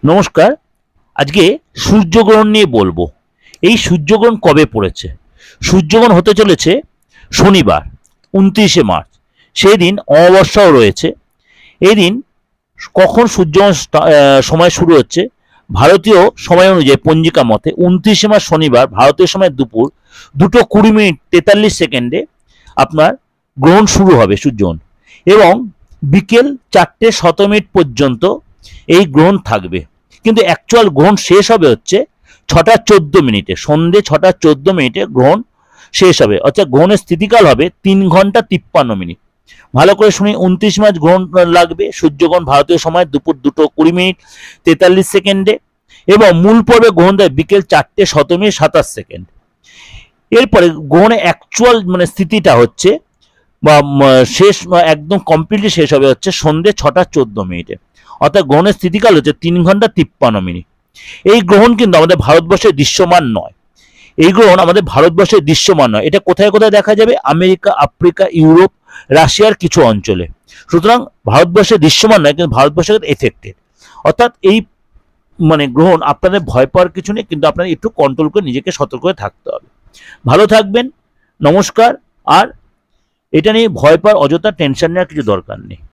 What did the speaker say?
নমস্কার। আজকে সূর্যগ্রহণ নিয়ে বলবো। এই সূর্যগ্রহণ কবে পড়েছে? সূর্যগ্রহণ হতে চলেছে শনিবার 29শে মার্চ। সেই দিন অমাবস্যাও রয়েছে। এই দিন কখন সূর্যগ্রহণ সময় শুরু হচ্ছে? ভারতীয় সময় অনুযায়ী পঞ্জিকা মতে 29শে মার্চ শনিবার ভারতীয় সময় দুপুর 2:20:43 আপনার গ্রহণ শুরু হবে সূর্যগ্রহণ, এবং বিকেল 4:17 পর্যন্ত এই গ্রহণ থাকবে। কিন্তু অ্যাকচুয়াল গ্রহণ শেষ হবে হচ্ছে 6:14, সন্ধে 6:14 গ্রহণ শেষ হবে, অর্থাৎ গ্রহণের স্থিতিকাল হবে 3 ঘন্টা 53 মিনিট। ভালো করে শুনি, 29 মার্চ গ্রহণ লাগবে। সূর্যগ্রহণ ভারতীয় সময় দুপুর 2:20:43, এবং মূল পর্বে গ্রহণ দেয় বিকেল 4:17:27। এরপরে গ্রহণের অ্যাকচুয়াল স্থিতিটা হচ্ছে বা শেষ একদম কমপ্লিটলি শেষ হবে হচ্ছে সন্ধে 6:14, অর্থাৎ গ্রহণের স্থিতিকাল হচ্ছে 3 ঘন্টা 53 মিনিট। এই গ্রহণ কিন্তু আমাদের ভারতবর্ষে দৃশ্যমান নয়। এই গ্রহণ আমাদের ভারতবর্ষে দৃশ্যমান নয়। এটা কোথায় কোথায় দেখা যাবে? আমেরিকা, আফ্রিকা, ইউরোপ, রাশিয়ার কিছু অঞ্চলে। সুতরাং ভারতবর্ষে দৃশ্যমান নয়, কিন্তু ভারতবর্ষে এফেক্টেড। অর্থাৎ এই গ্রহণ আপনাদের ভয় পাওয়ার কিছু নেই, কিন্তু আপনাদের একটু কন্ট্রোল করে নিজেকে সতর্ক করে থাকতে হবে। ভালো থাকবেন, নমস্কার। আর এটা নিয়ে ভয় পাওয়ার, অযথা টেনশন নেওয়ার কিছু দরকার নেই।